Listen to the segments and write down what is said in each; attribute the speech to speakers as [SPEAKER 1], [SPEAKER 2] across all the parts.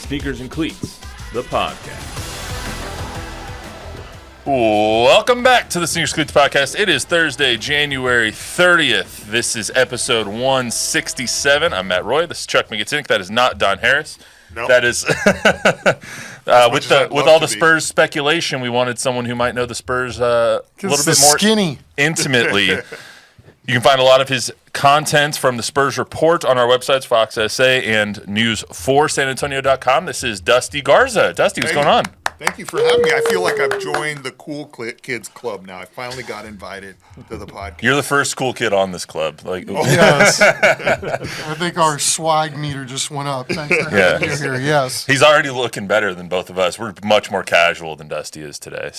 [SPEAKER 1] Sneakers and Cleats, the podcast.
[SPEAKER 2] Welcome back to the Sneakers and Cleats podcast. It is Thursday, January 30th. This is episode 167. I'm Matt Roy. This is Chuck McGettinik. That is not Don Harris.
[SPEAKER 3] Nope.
[SPEAKER 2] That is with all the Spurs speculation, we wanted someone who might know the Spurs a little bit more intimately. You can find a lot of his content from the Spurs Report on our websites, Fox SA and news4sanantonio.com. This is Dusty Garza. Dusty, what's going on?
[SPEAKER 3] Thank you for having me. I feel like I've joined the cool kids club now. I finally got invited to the podcast.
[SPEAKER 2] You're the first cool kid on this club.
[SPEAKER 4] Yes. I think our swag meter just went up. Thanks for having you here. Yes.
[SPEAKER 2] He's already looking better than both of us. We're much more casual than Dusty is today.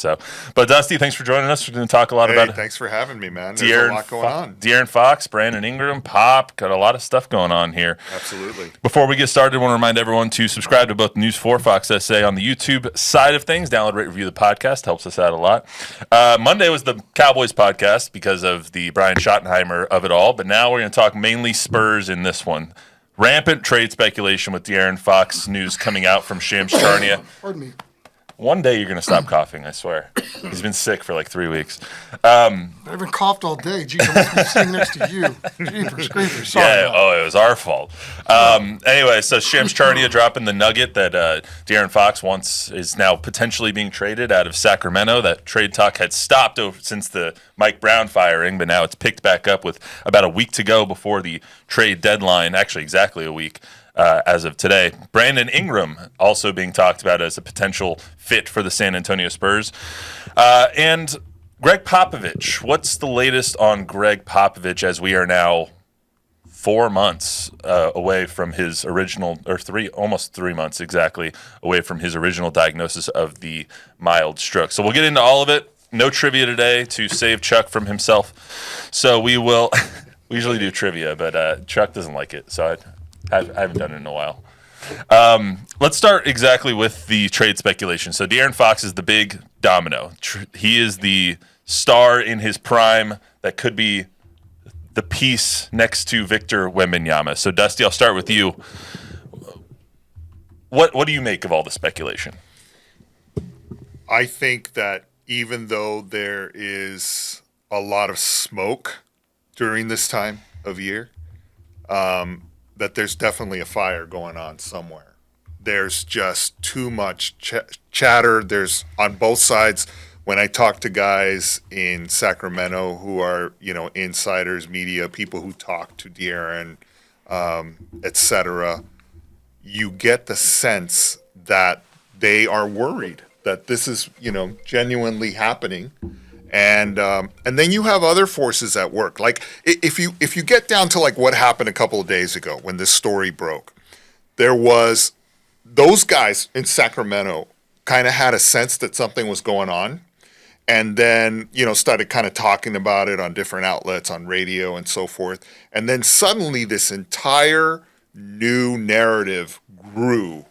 [SPEAKER 2] But Dusty, thanks for joining us. We're going to talk a lot about it.
[SPEAKER 3] Thanks for having me, man. There's a lot going on.
[SPEAKER 2] De'Aaron Fox, Brandon Ingram, Pop, got a lot of stuff going on here.
[SPEAKER 3] Absolutely.
[SPEAKER 2] Before we get started, I want to remind everyone to subscribe to both News 4 Fox SA on the YouTube side of things. Download, rate, review the podcast. Helps us out a lot. Monday was the Cowboys podcast because of the Brian Schottenheimer of it all. But now we're going to talk mainly Spurs in this one. Rampant trade speculation with De'Aaron Fox news coming out from Shams Charania.
[SPEAKER 4] Pardon me.
[SPEAKER 2] One day you're going to stop coughing, I swear. He's been sick for like 3 weeks.
[SPEAKER 4] I haven't coughed all day. Gee, I must be sitting next to you. Jeepers creepers. Sorry.
[SPEAKER 2] It was our fault. Anyway, so Shams Charania dropping the nugget that De'Aaron Fox is now potentially being traded out of Sacramento. That trade talk had stopped since the Mike Brown firing, but now it's picked back up with about a week to go before the trade deadline, actually exactly a week. As of today. Brandon Ingram also being talked about as a potential fit for the San Antonio Spurs. And Greg Popovich. What's the latest on Greg Popovich as we are now 4 months away from his original, or almost 3 months exactly, away from his original diagnosis of the mild stroke. So we'll get into all of it. No trivia today to save Chuck from himself. So we will, we usually do trivia, but Chuck doesn't like it. So I haven't done it in a while. Let's start exactly with the trade speculation. So De'Aaron Fox is the big domino. He is the star in his prime that could be the piece next to Victor Wembanyama. So Dusty, I'll start with you. What do you make of all the speculation?
[SPEAKER 3] I think that even though there is a lot of smoke during this time of year, that there's definitely a fire going on somewhere. There's just too much chatter. There's on both sides. When I talk to guys in Sacramento who are, insiders, media, people who talk to De'Aaron, et cetera, you get the sense that they are worried that this is, genuinely happening. And then you have other forces at work. Like if you get down to like what happened a couple of days ago when this story broke, there was those guys in Sacramento kind of had a sense that something was going on, and then started kind of talking about it on different outlets, on radio and so forth. And then suddenly this entire new narrative grew.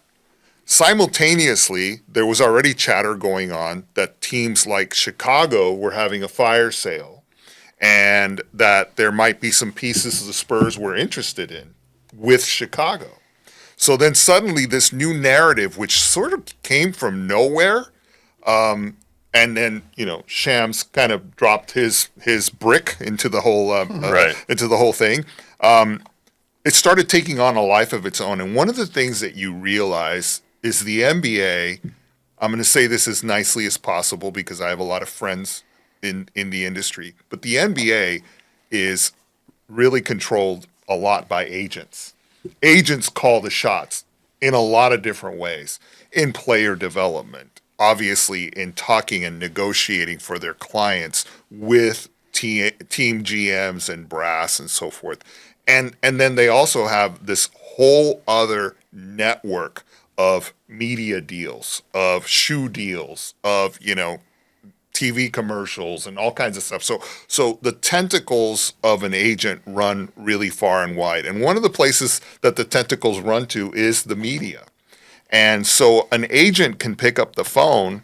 [SPEAKER 3] Simultaneously, there was already chatter going on that teams like Chicago were having a fire sale and that there might be some pieces the Spurs were interested in with Chicago. So then suddenly this new narrative, which sort of came from nowhere, and then, Shams kind of dropped his brick into the whole into the whole thing. It started taking on a life of its own. And one of the things that you realize is the NBA, I'm going to say this as nicely as possible because I have a lot of friends in the industry, but the NBA is really controlled a lot by agents. Agents call the shots in a lot of different ways, in player development, obviously in talking and negotiating for their clients with team GMs and brass and so forth. And then they also have this whole other network of media deals, of shoe deals, of, TV commercials and all kinds of stuff. So the tentacles of an agent run really far and wide. And one of the places that the tentacles run to is the media. And so an agent can pick up the phone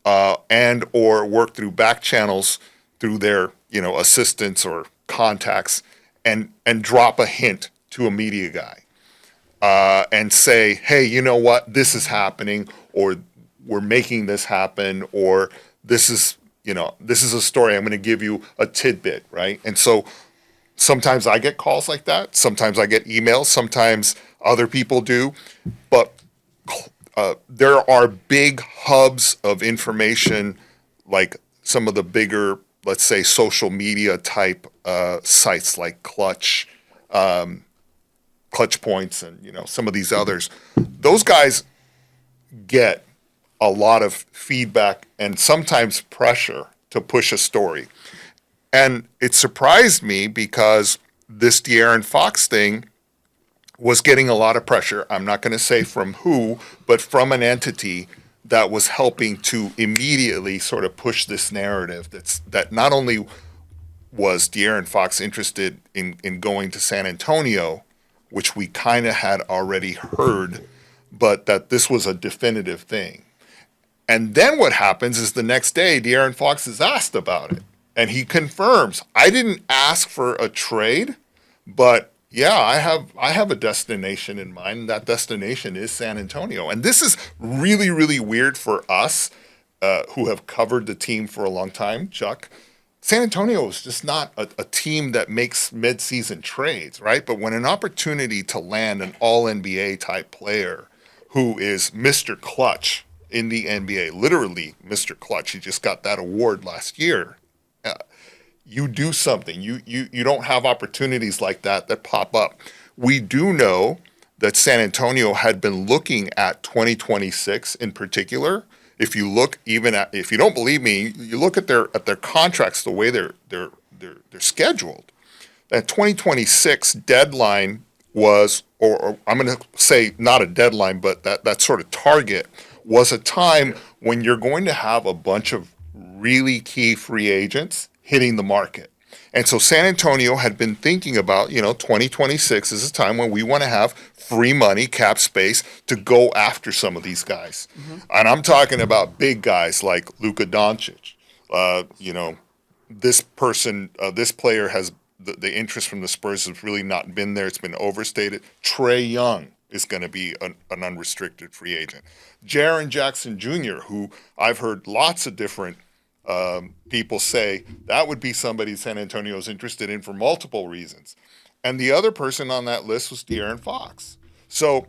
[SPEAKER 3] and or work through back channels through their, assistants or contacts and drop a hint to a media guy. and say, hey, you know what, this is happening, or we're making this happen, or this is a story. I'm going to give you a tidbit, right? And so sometimes I get calls like that. Sometimes I get emails. Sometimes other people do. But there are big hubs of information, like some of the bigger, let's say, social media type sites like Clutch Points, and some of these others. Those guys get a lot of feedback and sometimes pressure to push a story. And it surprised me because this De'Aaron Fox thing was getting a lot of pressure. I'm not going to say from who, but from an entity that was helping to immediately sort of push this narrative that not only was De'Aaron Fox interested in going to San Antonio, which we kind of had already heard, but that this was a definitive thing. And then what happens is the next day, De'Aaron Fox is asked about it, and he confirms, I didn't ask for a trade, but yeah, I have a destination in mind, and that destination is San Antonio. And this is really, really weird for us who have covered the team for a long time, Chuck. San Antonio is just not a team that makes midseason trades, right? But when an opportunity to land an all-NBA type player who is Mr. Clutch in the NBA, literally Mr. Clutch, he just got that award last year, you do something. You don't have opportunities like that pop up. We do know that San Antonio had been looking at 2026 in particular. If you look if you don't believe me, you look at their contracts, the way they're scheduled. That 2026 deadline was, or I'm going to say not a deadline, but that sort of target was a time when you're going to have a bunch of really key free agents hitting the market. And so San Antonio had been thinking about, 2026 is a time when we want to have free money, cap space to go after some of these guys. Mm-hmm. And I'm talking about big guys like Luka Doncic. This player has the interest from the Spurs has really not been there. It's been overstated. Trae Young is going to be an unrestricted free agent. Jaren Jackson Jr., who I've heard lots of different people say that would be somebody San Antonio's interested in for multiple reasons. And the other person on that list was De'Aaron Fox. So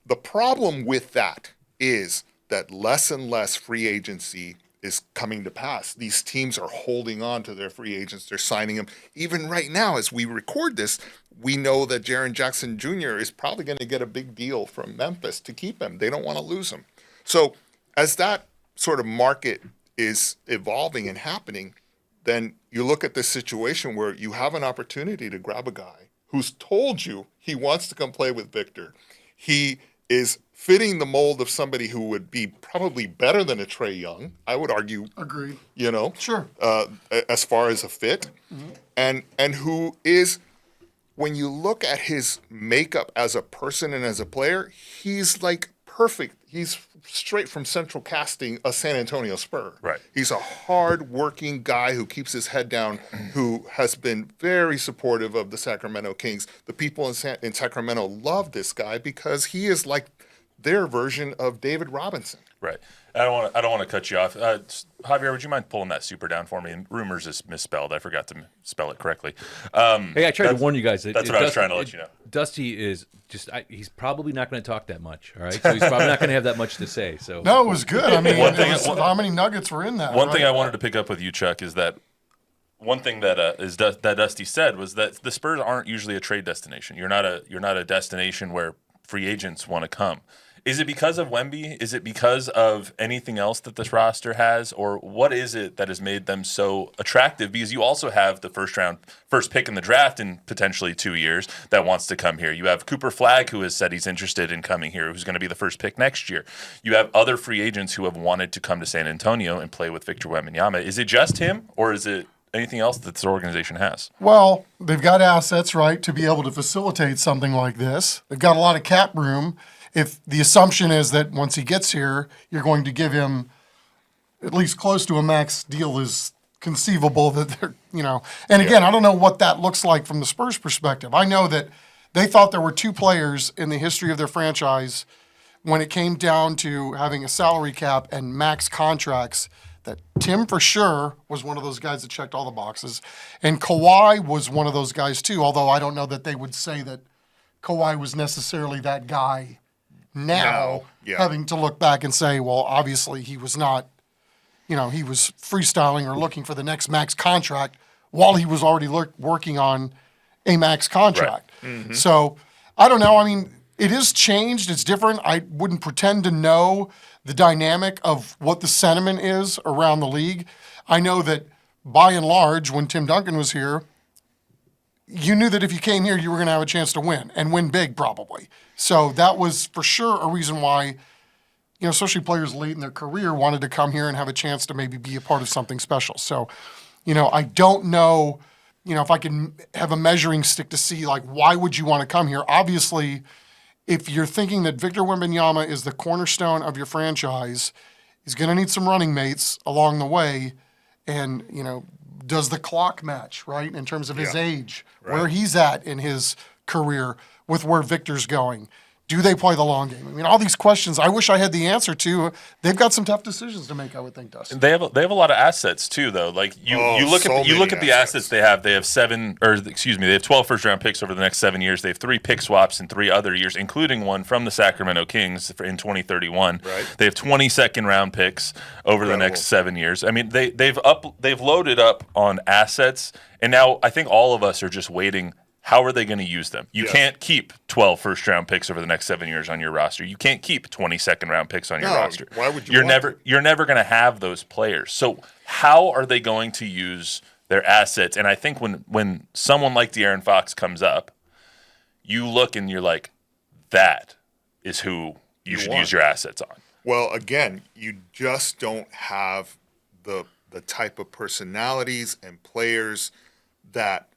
[SPEAKER 3] the problem with that is that less and less free agency is coming to pass. These teams are holding on to their free agents. They're signing them. Even right now, as we record this, we know that Jaren Jackson Jr. is probably going to get a big deal from Memphis to keep him. They don't want to lose him. So as that sort of market is evolving and happening, then you look at this situation where you have an opportunity to grab a guy who's told you he wants to come play with Victor. He is fitting the mold of somebody who would be probably better than a Trae Young, I would argue.
[SPEAKER 4] Agreed.
[SPEAKER 3] Sure. As far as a fit. Mm-hmm. And who is, when you look at his makeup as a person and as a player, he's like perfect. He's straight from central casting, a San Antonio Spur.
[SPEAKER 2] Right.
[SPEAKER 3] He's a hard-working guy who keeps his head down, who has been very supportive of the Sacramento Kings. The people in Sacramento love this guy because he is like their version of David Robinson.
[SPEAKER 2] Right. I don't want to cut you off. Javier, would you mind pulling that super down for me? And rumors is misspelled. I forgot to spell it correctly.
[SPEAKER 5] Hey, I tried to warn you guys.
[SPEAKER 2] That's what I was trying to let you know.
[SPEAKER 5] Dusty is just, he's probably not going to talk that much, all right? So he's probably not going to have that much to say. So
[SPEAKER 4] no, it was good. I mean, how many nuggets were in that?
[SPEAKER 2] One thing I wanted to pick up with you, Chuck, is that one thing that that Dusty said was that the Spurs aren't usually a trade destination. You're not a destination where free agents want to come. Is it because of Wemby? Is it because of anything else that this roster has? Or what is it that has made them so attractive? Because you also have the first pick in the draft in potentially 2 years that wants to come here. You have Cooper Flagg, who has said he's interested in coming here, who's going to be the first pick next year. You have other free agents who have wanted to come to San Antonio and play with Victor Wembanyama. Is it just him, or is it anything else that this organization has?
[SPEAKER 4] Well, they've got assets, right, to be able to facilitate something like this. They've got a lot of cap room. If the assumption is that once he gets here, you're going to give him at least close to a max deal is conceivable that they're, and again, I don't know what that looks like from the Spurs perspective. I know that They thought there were two players in the history of their franchise when it came down to having a salary cap and max contracts, that Tim for sure was one of those guys that checked all the boxes. And Kawhi was one of those guys too, although I don't know that they would say that Kawhi was necessarily that guy now, having to look back and say, well, obviously he was not, he was freestyling or looking for the next max contract while he was already working on a max contract. Right. Mm-hmm. So I don't know. I mean, it is changed. It's different. I wouldn't pretend to know the dynamic of what the sentiment is around the league. I know that by and large, when Tim Duncan was here, you knew that if you came here, you were going to have a chance to win and win big probably. So that was for sure a reason why, especially players late in their career wanted to come here and have a chance to maybe be a part of something special. So, I don't know, if I can have a measuring stick to see, like, why would you want to come here? Obviously, if you're thinking that Victor Wembanyama is the cornerstone of your franchise, he's going to need some running mates along the way. And, does the clock match, right, in terms of his age, where he's at in his career with where Victor's going? Do they play the long game? I mean, all these questions I wish I had the answer to. They've got some tough decisions to make, I would think, Dustin.
[SPEAKER 2] They have a lot of assets too, though. Like you look at the assets they have. They have 12 first-round picks over the next 7 years. They have 3 pick swaps in 3 other years, including one from the Sacramento Kings in 2031. Right. They have 20 second-round picks over the next 7 years. I mean, they've loaded up on assets, and now I think all of us are just waiting. How are they going to use them? You can't keep 12 first-round picks over the next 7 years on your roster. You can't keep 20 second-round picks on your roster.
[SPEAKER 3] Why would you?
[SPEAKER 2] You're never going to have those players. So how are they going to use their assets? And I think when someone like De'Aaron Fox comes up, you look and you're like, that is who you should use your assets on.
[SPEAKER 3] Well, again, you just don't have the type of personalities and players that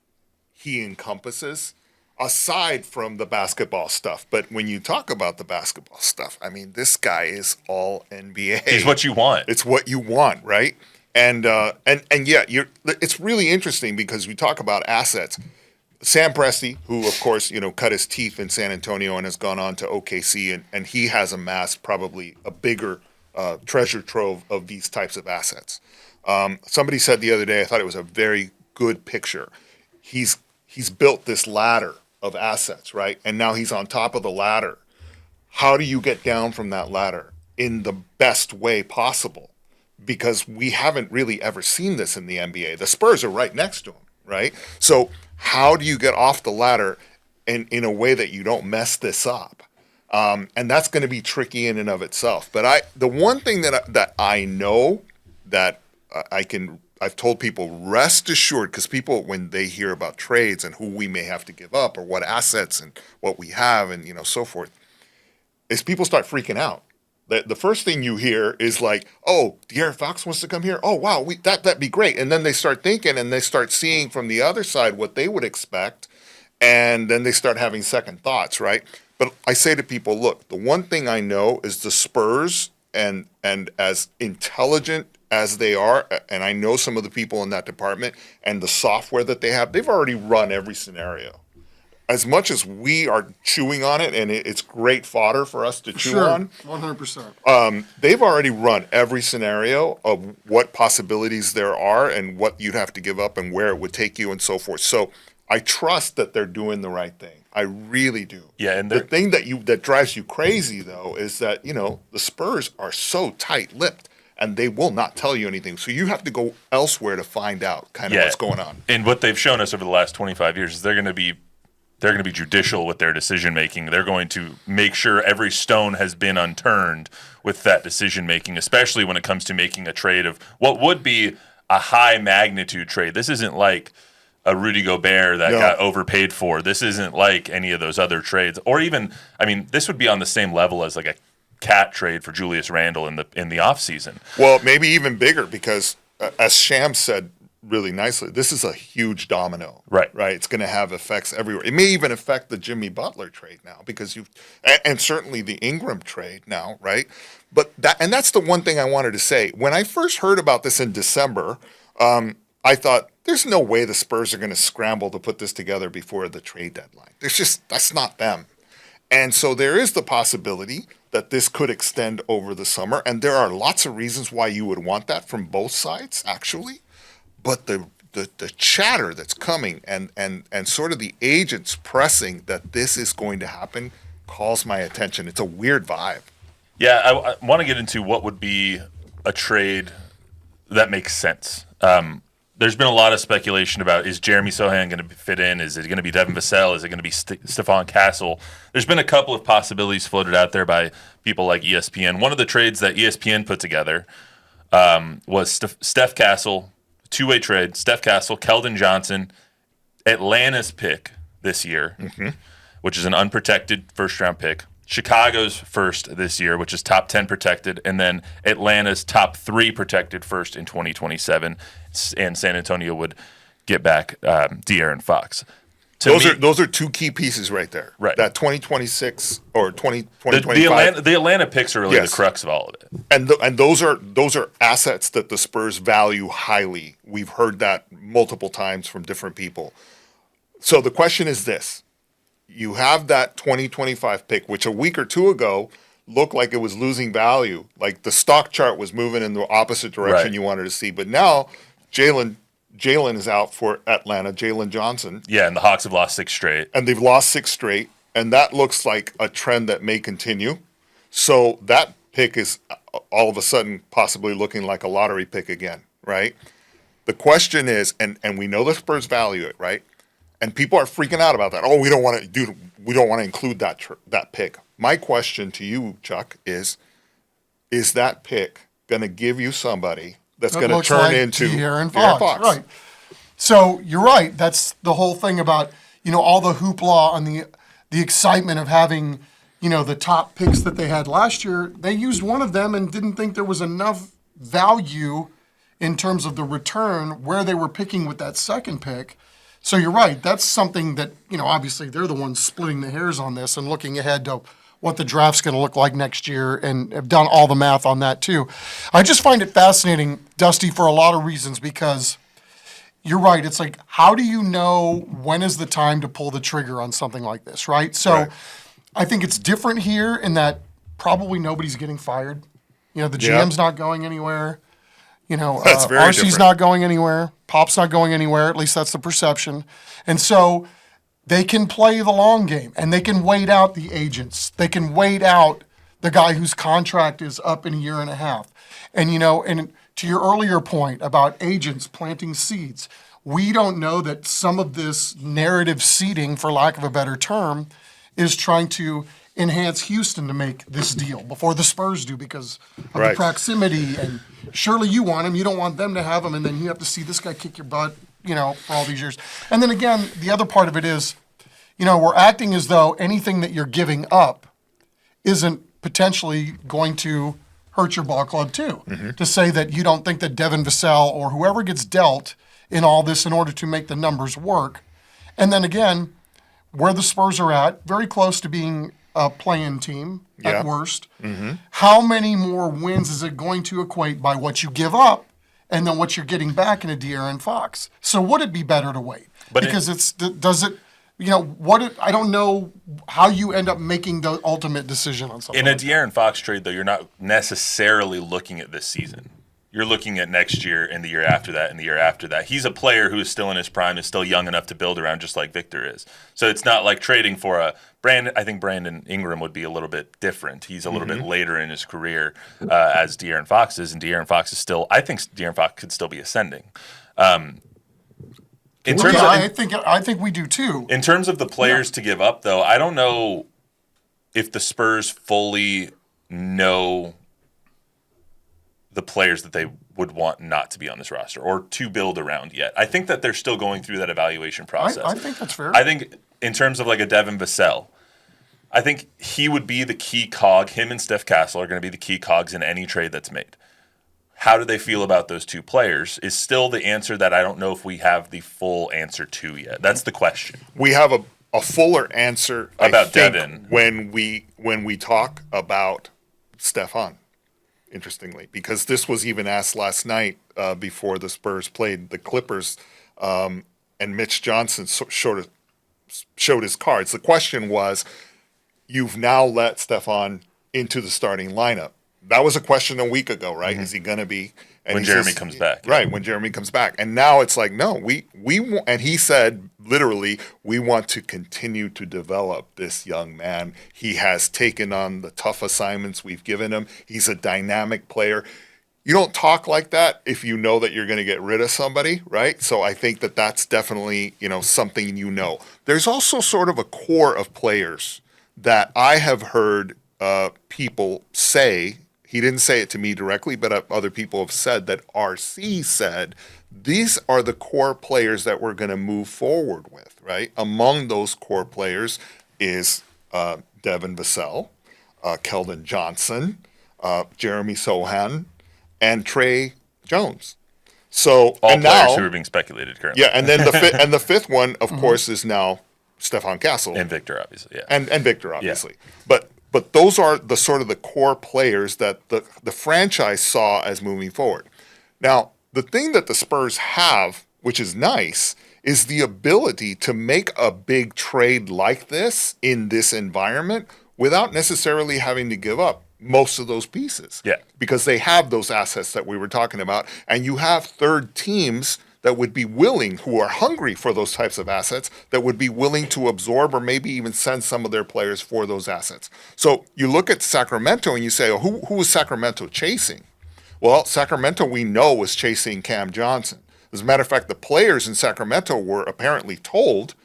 [SPEAKER 3] he encompasses, aside from the basketball stuff. But when you talk about the basketball stuff, I mean, this guy is all NBA.
[SPEAKER 2] He's what you want.
[SPEAKER 3] It's what you want, right? And it's really interesting because we talk about assets. Sam Presti, who of course cut his teeth in San Antonio and has gone on to OKC, and he has amassed probably a bigger treasure trove of these types of assets. Somebody said the other day, I thought it was a very good picture. He's built this ladder of assets, right? And now he's on top of the ladder. How do you get down from that ladder in the best way possible? Because we haven't really ever seen this in the NBA. The Spurs are right next to him, right? So how do you get off the ladder in a way that you don't mess this up? And that's going to be tricky in and of itself. But the one thing that I know that I've told people, rest assured, because people, when they hear about trades and who we may have to give up or what assets and what we have and, so forth, is people start freaking out. The first thing you hear is like, oh, De'Aaron Fox wants to come here? Oh, wow, that'd be great. And then they start thinking and they start seeing from the other side what they would expect, and then they start having second thoughts, right? But I say to people, look, the one thing I know is the Spurs, and as intelligent as they are, and I know some of the people in that department and the software that they have, they've already run every scenario. As much as we are chewing on it, and it's great fodder for us to chew on.
[SPEAKER 4] 100%.
[SPEAKER 3] They've already run every scenario of what possibilities there are and what you'd have to give up and where it would take you and so forth. So I trust that they're doing the right thing. I really do.
[SPEAKER 2] Yeah, and
[SPEAKER 3] the thing that drives you crazy though is that the Spurs are so tight-lipped. And they will not tell you anything. So you have to go elsewhere to find out kind of what's going on.
[SPEAKER 2] And what they've shown us over the last 25 years is they're going to be judicial with their decision making. They're going to make sure every stone has been unturned with that decision making, especially when it comes to making a trade of what would be a high magnitude trade. This isn't like a Rudy Gobert that got overpaid for. This isn't like any of those other trades. Or even, this would be on the same level as like a Cat trade for Julius Randle in the offseason.
[SPEAKER 3] Well, maybe even bigger because, as Shams said really nicely, this is a huge domino.
[SPEAKER 2] Right.
[SPEAKER 3] It's going to have effects everywhere. It may even affect the Jimmy Butler trade now because and certainly the Ingram trade now, right? But that's the one thing I wanted to say. When I first heard about this in December, I I thought, there's no way the Spurs are going to scramble to put this together before the trade deadline. That's not them. And so there is the possibility that this could extend over the summer. And there are lots of reasons why you would want that from both sides, actually. But the chatter that's coming and sort of the agents pressing that this is going to happen calls my attention. It's a weird vibe.
[SPEAKER 2] Yeah, I want to get into what would be a trade that makes sense. There's been a lot of speculation about, is Jeremy Sohan going to fit in? Is it going to be Devin Vassell? Is it going to be Stephon Castle? There's been a couple of possibilities floated out there by people like ESPN. One of the trades that ESPN put together was Steph Castle, two-way trade, Steph Castle, Keldon Johnson, Atlanta's pick this year, which is an unprotected first-round pick, Chicago's first this year, which is top 10 protected, and then Atlanta's top 3 protected first in 2027, and San Antonio would get back De'Aaron Fox.
[SPEAKER 3] Those are two key pieces right there.
[SPEAKER 2] Right.
[SPEAKER 3] That 2026 or 2025.
[SPEAKER 2] The Atlanta picks are really the crux of all of it.
[SPEAKER 3] And those are assets that the Spurs value highly. We've heard that multiple times from different people. So the question is this. You have that 2025 pick, which a week or two ago looked like it was losing value. Like the stock chart was moving in the opposite direction you wanted to see. But now Jalen is out for Atlanta, Jalen Johnson.
[SPEAKER 2] Yeah, and the Hawks have lost 6 straight.
[SPEAKER 3] And they've lost 6 straight. And that looks like a trend that may continue. So that pick is all of a sudden possibly looking like a lottery pick again, right? The question is, and we know the Spurs value it, right? And people are freaking out about that. Oh, we don't want to include that pick. My question to you, Chuck, is that pick going to give you somebody that's going to turn into
[SPEAKER 4] De'Aaron Fox? Right. So you're right. That's the whole thing about, all the hoopla and the excitement of having, the top picks that they had last year. They used one of them and didn't think there was enough value in terms of the return where they were picking with that second pick. So you're right. That's something that, obviously they're the ones splitting the hairs on this and looking ahead to what the draft's going to look like next year and have done all the math on that too. I just find it fascinating, Dusty, for a lot of reasons because you're right. It's like, how do you know when is the time to pull the trigger on something like this, right? So I think it's different here in that probably nobody's getting fired. The GM's not going anywhere.
[SPEAKER 3] That's very
[SPEAKER 4] RC's
[SPEAKER 3] different.
[SPEAKER 4] not going anywhere. Pop's not going anywhere. At least that's the perception. And so they can play the long game, and they can wait out the agents. They can wait out the guy whose contract is up in a year and a half. And, and to your earlier point about agents planting seeds, we don't know that some of this narrative seeding, for lack of a better term, is trying to enhance Houston to make this deal before the Spurs do because of the proximity. And surely you want him. You don't want them to have him. And then you have to see this guy kick your butt, for all these years. And then again, the other part of it is, we're acting as though anything that you're giving up isn't potentially going to hurt your ball club too. To say that you don't think that Devin Vassell or whoever gets dealt in all this in order to make the numbers work. And then again, where the Spurs are at, very close to being a play-in team at worst. How many more wins is it going to equate by what you give up and then what you're getting back in a De'Aaron Fox? So would it be better to wait? Because I don't know how you end up making the ultimate decision on something.
[SPEAKER 2] In a De'Aaron Fox trade, though, you're not necessarily looking at this season. You're looking at next year and the year after that and the year after that. He's a player who is still in his prime, is still young enough to build around just like Victor is. So it's not like trading for a Brandon. I think Brandon Ingram would be a little bit different. He's a little bit later in his career as De'Aaron Fox is, and De'Aaron Fox is still – I think De'Aaron Fox could still be ascending. I
[SPEAKER 4] think we do too.
[SPEAKER 2] In terms of the players to give up, though, I don't know if the Spurs fully know the players that they would want not to be on this roster or to build around yet. I think that they're still going through that evaluation process.
[SPEAKER 4] I think that's fair.
[SPEAKER 2] I think in terms of like a Devin Vassell, I think he would be the key cog. Him and Steph Castle are going to be the key cogs in any trade that's made. How do they feel about those two players is still the answer that I don't know if we have the full answer to yet. That's the question.
[SPEAKER 3] We have a fuller answer
[SPEAKER 2] about
[SPEAKER 3] I think,
[SPEAKER 2] Devin
[SPEAKER 3] when we talk about Stephon. interestingly, because this was even asked last night before the Spurs played the Clippers, and Mitch Johnson showed his cards. The question was, you've now let Stephon into the starting lineup. That was a question a week ago, right? Mm-hmm. Is he going to be? And
[SPEAKER 2] when Jeremy comes back.
[SPEAKER 3] Right, when Jeremy comes back. And now it's like, no, we and he said, literally, we want to continue to develop this young man. He has taken on the tough assignments we've given him. He's a dynamic player. You don't talk like that if you know that you're going to get rid of somebody, right? So I think that that's definitely, something There's also sort of a core of players that I have heard people say. He didn't say it to me directly, but other people have said that RC said these are the core players that we're going to move forward with, right? Among those core players is Devin Vassell, Keldon Johnson, Jeremy Sohan, and Trey Jones. So
[SPEAKER 2] all
[SPEAKER 3] and
[SPEAKER 2] players
[SPEAKER 3] now,
[SPEAKER 2] who are being speculated currently.
[SPEAKER 3] Yeah, and then the fifth one, of course, is now Stephon Castle
[SPEAKER 2] and Victor, obviously. Yeah,
[SPEAKER 3] and Victor, obviously, But those are the sort of the core players that the franchise saw as moving forward. Now, the thing that the Spurs have, which is nice, is the ability to make a big trade like this in this environment without necessarily having to give up most of those pieces.
[SPEAKER 2] Yeah.
[SPEAKER 3] Because they have those assets that we were talking about, and you have third teams that would be willing, who are hungry for those types of assets, that would be willing to absorb or maybe even send some of their players for those assets. So you look at Sacramento and you say, oh, who was Sacramento chasing? Well, Sacramento, we know, was chasing Cam Johnson. As a matter of fact, the players in Sacramento were apparently told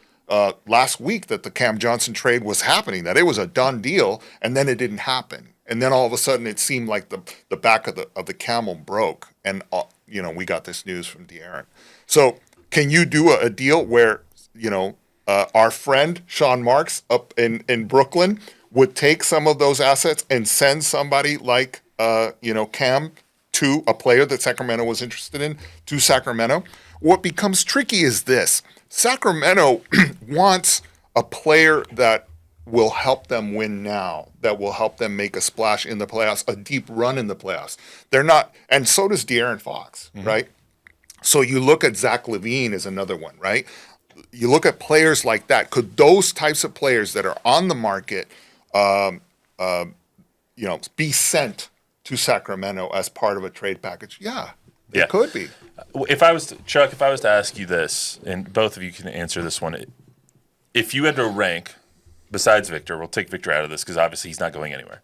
[SPEAKER 3] last week that the Cam Johnson trade was happening, that it was a done deal, and then it didn't happen. And then all of a sudden it seemed like the back of the camel broke, and we got this news from De'Aaron. So can you do a deal where, our friend Sean Marks up in Brooklyn would take some of those assets and send somebody like, Cam to a player that Sacramento was interested in to Sacramento? What becomes tricky is this. Sacramento wants a player that will help them win now, that will help them make a splash in the playoffs, a deep run in the playoffs. They're not, and so does De'Aaron Fox, right? So you look at Zach LaVine as another one, right? You look at players like that. Could those types of players that are on the market, be sent to Sacramento as part of a trade package? Yeah, it could be.
[SPEAKER 2] If I was to ask you this, and both of you can answer this one, if you had to rank, besides Victor, we'll take Victor out of this because obviously he's not going anywhere.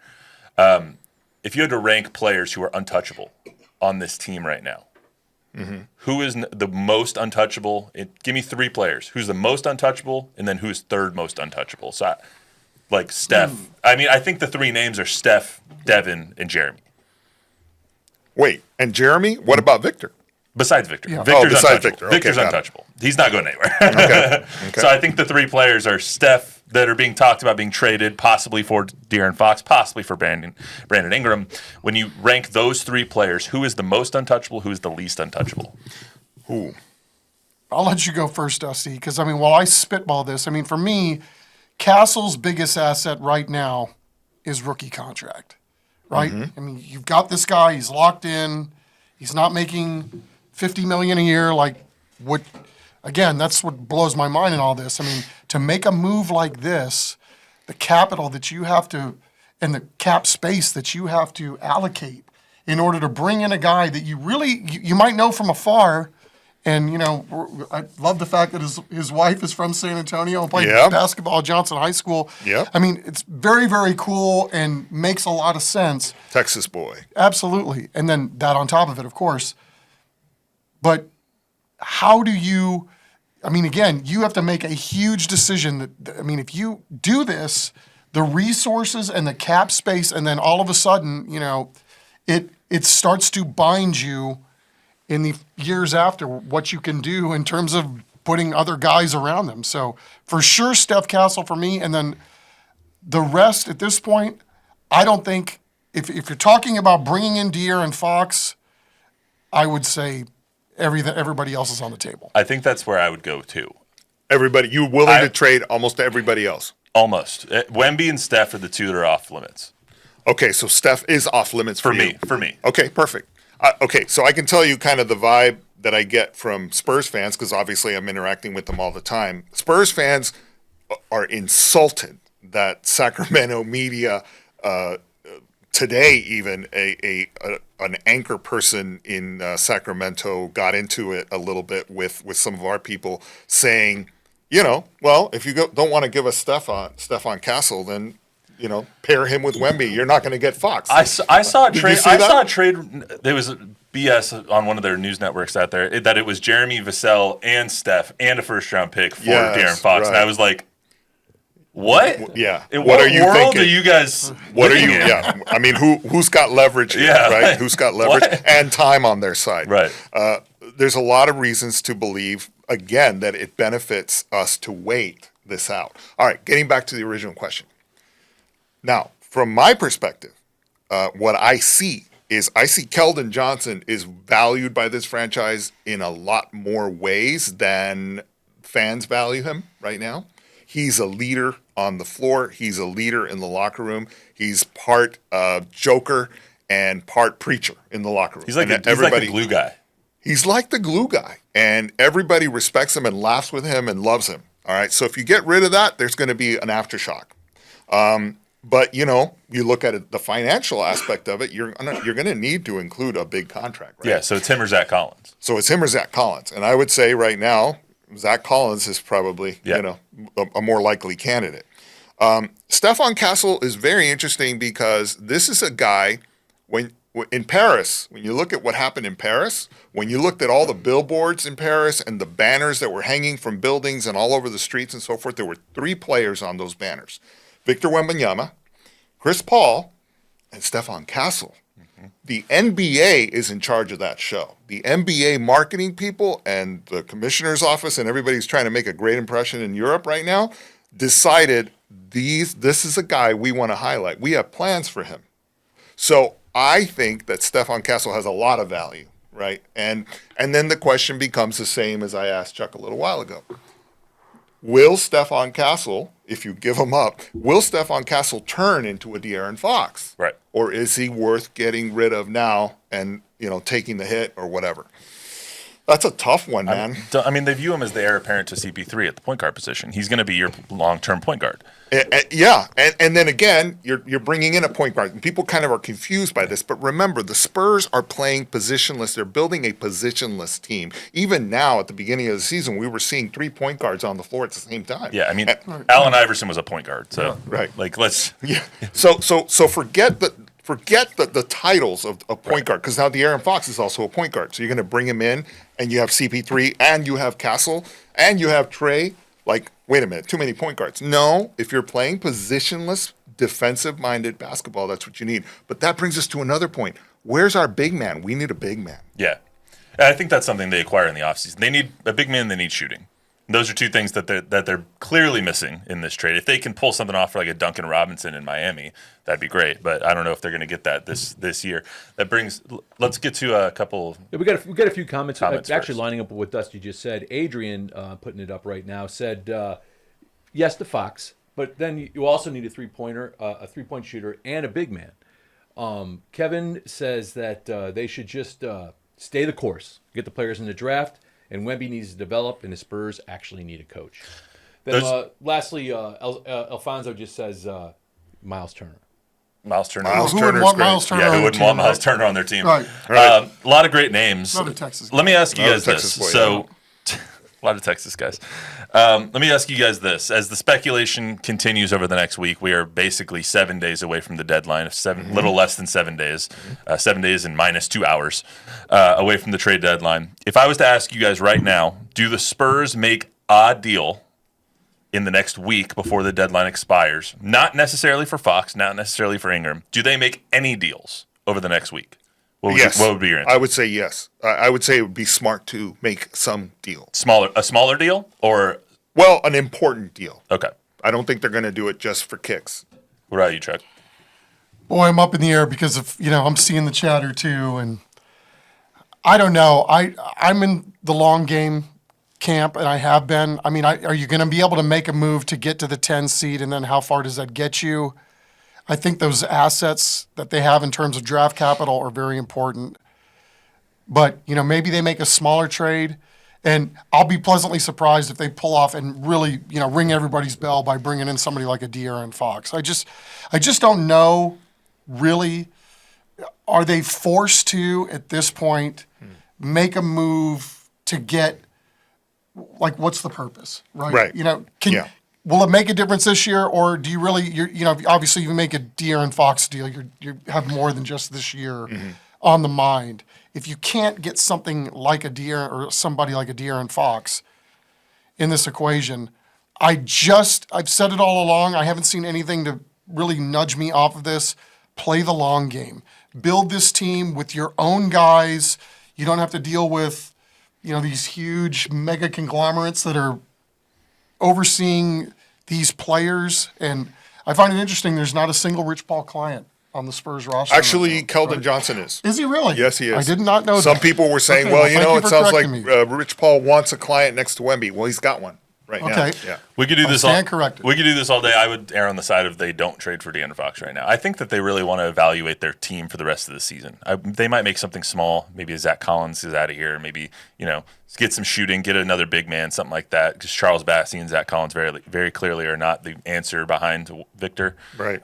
[SPEAKER 2] If you had to rank players who are untouchable on this team right now, who is the most untouchable? Give me three players. Who's the most untouchable, and then who's third most untouchable? So, like Steph. I mean, I think the three names are Steph, Devin, and Jeremy.
[SPEAKER 3] Wait, and Jeremy? What about Victor?
[SPEAKER 2] Besides Victor.
[SPEAKER 3] Yeah.
[SPEAKER 2] Victor's
[SPEAKER 3] besides
[SPEAKER 2] untouchable.
[SPEAKER 3] Victor. Okay,
[SPEAKER 2] Victor's untouchable. He's not going anywhere.
[SPEAKER 3] Okay.
[SPEAKER 2] So I think the three players are Steph, that are being talked about being traded, possibly for De'Aaron Fox, possibly for Brandon Ingram. When you rank those three players, who is the most untouchable, who is the least untouchable?
[SPEAKER 3] Who?
[SPEAKER 4] I'll let you go first, Dusty, because, while I spitball this, for me, Castle's biggest asset right now is rookie contract, right? You've got this guy, he's locked in, he's not making $50 million a year, again, that's what blows my mind in all this. To make a move like this, the capital that you have to, and the cap space that you have to allocate in order to bring in a guy that you might know from afar. And, I love the fact that his wife is from San Antonio and played basketball at Johnson High School.
[SPEAKER 3] Yeah.
[SPEAKER 4] It's very, very cool and makes a lot of sense.
[SPEAKER 3] Texas boy.
[SPEAKER 4] Absolutely. And then that on top of it, of course. But how do you... again, you have to make a huge decision if you do this, the resources and the cap space, and then all of a sudden, it starts to bind you in the years after what you can do in terms of putting other guys around them. So for sure, Steph Castle for me, and then the rest at this point, I don't think, if you're talking about bringing in De'Aaron Fox, I would say everybody else is on the table.
[SPEAKER 2] I think that's where I would go too.
[SPEAKER 3] Everybody, you willing to trade almost everybody else?
[SPEAKER 2] Almost. Wemby and Steph are the two that are off limits.
[SPEAKER 3] Okay, so Steph is off limits for you.
[SPEAKER 2] For me.
[SPEAKER 3] Okay, perfect. Okay, so I can tell you kind of the vibe that I get from Spurs fans, because obviously I'm interacting with them all the time. Spurs fans are insulted that Sacramento media, today even an anchor person in Sacramento got into it a little bit with some of our people saying, well, if you don't want to give us Stephon Castle, then pair him with Wemby. You're not going to get Fox.
[SPEAKER 2] I saw a
[SPEAKER 3] Did
[SPEAKER 2] trade.
[SPEAKER 3] you see
[SPEAKER 2] I
[SPEAKER 3] that?
[SPEAKER 2] saw a trade. There was BS on one of their news networks out there that it was Jeremy Vassell and Steph and a first-round pick for
[SPEAKER 3] Yes,
[SPEAKER 2] De'Aaron Fox, and
[SPEAKER 3] right.
[SPEAKER 2] I was like, "What?
[SPEAKER 3] Yeah.
[SPEAKER 2] In
[SPEAKER 3] What
[SPEAKER 2] what
[SPEAKER 3] are you
[SPEAKER 2] world
[SPEAKER 3] thinking?
[SPEAKER 2] are you guys?
[SPEAKER 3] What are you?
[SPEAKER 2] looking at?
[SPEAKER 3] Yeah, I mean, who's got leverage here,
[SPEAKER 2] Yeah,
[SPEAKER 3] right?
[SPEAKER 2] like,
[SPEAKER 3] Who's got leverage
[SPEAKER 2] what?
[SPEAKER 3] and time on their side,
[SPEAKER 2] Right.
[SPEAKER 3] There's a lot of reasons to believe, again, that it benefits us to wait this out. All right, getting back to the original question. Now, from my perspective, what I see Keldon Johnson is valued by this franchise in a lot more ways than fans value him right now. He's a leader on the floor. He's a leader in the locker room. He's part joker and part preacher in the locker room.
[SPEAKER 2] He's like
[SPEAKER 3] And
[SPEAKER 2] a glue guy.
[SPEAKER 3] He's like the glue guy, and everybody respects him and laughs with him and loves him. All right, so if you get rid of that, there's going to be an aftershock. But you look at it, the financial aspect of it. You're going to need to include a big contract, right?
[SPEAKER 2] Yeah, so it's him or Zach Collins.
[SPEAKER 3] So it's him or Zach Collins, and I would say right now, Zach Collins is probably a more likely candidate. Stephon Castle is very interesting because this is a guy in Paris, when you look at what happened in Paris, when you looked at all the billboards in Paris and the banners that were hanging from buildings and all over the streets and so forth, there were 3 players on those banners: Victor Wembanyama, Chris Paul, and Stephon Castle. The NBA is in charge of that show. The NBA marketing people and the commissioner's office and everybody's trying to make a great impression in Europe right now decided this is a guy we want to highlight. We have plans for him. So I think that Stephon Castle has a lot of value, right? And then the question becomes the same as I asked Chuck a little while ago. Will Stephon Castle, if you give him up, will Stephon Castle turn into a De'Aaron Fox?
[SPEAKER 2] Right.
[SPEAKER 3] Or is he worth getting rid of now and, taking the hit or whatever? That's a tough one, man.
[SPEAKER 2] I mean, they view him as the heir apparent to CP3 at the point guard position. He's going to be your long-term point guard.
[SPEAKER 3] Yeah, and then again, you're bringing in a point guard. And people kind of are confused by this, but remember, the Spurs are playing positionless. They're building a positionless team. Even now, at the beginning of the season, we were seeing 3 point guards on the floor at the same time.
[SPEAKER 2] Yeah, I mean, Allen Iverson was a point guard, so
[SPEAKER 3] right.
[SPEAKER 2] let's.
[SPEAKER 3] Yeah. So forget the titles of point guard, because now De'Aaron Fox is also a point guard. So you're going to bring him in, and you have CP3, and you have Castle, and you have Trey. Like, wait a minute, too many point guards. No, if you're playing positionless, defensive-minded basketball, that's what you need. But that brings us to another point. Where's our big man? We need a big man.
[SPEAKER 2] Yeah, and I think that's something they acquire in the offseason. They need a big man. They need shooting. Those are 2 things that they're clearly missing in this trade. If they can pull something off for like a Duncan Robinson in Miami, that'd be great. But I don't know if they're going to get that this year. That brings. Let's get to a couple.
[SPEAKER 5] Yeah, we got a few comments. Actually,
[SPEAKER 2] first.
[SPEAKER 5] lining up with what Dusty just said. Adrian, putting it up right now, said yes to Fox, but then you also need a 3-pointer, a 3-point shooter, and a big man. Kevin says that they should just stay the course, get the players in the draft. And Wemby needs to develop, and the Spurs actually need a coach. Then, lastly, Alfonso just says Miles Turner.
[SPEAKER 2] Miles Turner.
[SPEAKER 3] Miles
[SPEAKER 4] Who wouldn't
[SPEAKER 3] Turner's
[SPEAKER 4] want
[SPEAKER 3] great.
[SPEAKER 4] Miles Turner
[SPEAKER 2] Yeah,
[SPEAKER 4] on
[SPEAKER 2] who
[SPEAKER 4] their
[SPEAKER 2] wouldn't
[SPEAKER 4] team,
[SPEAKER 2] want Miles
[SPEAKER 4] right?
[SPEAKER 2] Turner on their team?
[SPEAKER 4] Right.
[SPEAKER 2] A lot of great names.
[SPEAKER 4] Another Texas guy.
[SPEAKER 2] Let me ask you guys
[SPEAKER 3] Texas
[SPEAKER 2] this.
[SPEAKER 3] boy,
[SPEAKER 2] So, a lot of Texas guys. Let me ask you guys this. As the speculation continues over the next week, we are basically 7 days away from the deadline, little less than 7 days, 7 days and minus 2 hours away from the trade deadline. If I was to ask you guys right now, do the Spurs make a deal in the next week before the deadline expires? Not necessarily for Fox, not necessarily for Ingram. Do they make any deals over the next week? What would be your answer?
[SPEAKER 3] I would say yes. I would say it would be smart to make some deal.
[SPEAKER 2] A smaller deal, or
[SPEAKER 3] Well, an important deal.
[SPEAKER 2] okay?
[SPEAKER 3] I don't think they're going to do it just for kicks.
[SPEAKER 2] What about you, Chuck?
[SPEAKER 4] Boy, I'm up in the air because of I'm seeing the chatter too, and I don't know. I'm in the long game camp, and I have been. I mean, are you going to be able to make a move to get to the 10 seed, and then how far does that get you? I think those assets that they have in terms of draft capital are very important. But, maybe they make a smaller trade, and I'll be pleasantly surprised if they pull off and really, ring everybody's bell by bringing in somebody like a De'Aaron Fox. I just don't know, really. Are they forced to, at this point, make a move to get, what's the purpose, right?
[SPEAKER 3] Right.
[SPEAKER 4] Will it make a difference this year, or do you really, obviously you make a De'Aaron Fox deal, you have more than just this year on the mind. If you can't get something like a De'Aaron or somebody like a De'Aaron Fox in this equation, I've said it all along, I haven't seen anything to really nudge me off of this. Play the long game. Build this team with your own guys. You don't have to deal with, these huge mega conglomerates that are overseeing these players. And I find it interesting there's not a single Rich Paul client on the Spurs roster.
[SPEAKER 3] Actually, Keldon Johnson is.
[SPEAKER 4] Is he really?
[SPEAKER 3] Yes, he is.
[SPEAKER 4] I did not know that.
[SPEAKER 3] Some people were saying,
[SPEAKER 4] Okay, thank you
[SPEAKER 3] it
[SPEAKER 4] for
[SPEAKER 3] sounds like
[SPEAKER 4] correcting me.
[SPEAKER 3] Rich Paul wants a client next to Wemby. Well, he's got one right now.
[SPEAKER 4] Okay.
[SPEAKER 3] Yeah.
[SPEAKER 2] We could do this.
[SPEAKER 4] stand corrected.
[SPEAKER 2] We could do this all day. I would err on the side of they don't trade for De'Aaron Fox right now. I think that they really want to evaluate their team for the rest of the season. They might make something small. Maybe Zach Collins is out of here. Maybe get some shooting, get another big man, something like that. Because Charles Bassey and Zach Collins very, very clearly are not the answer behind Victor.
[SPEAKER 3] Right.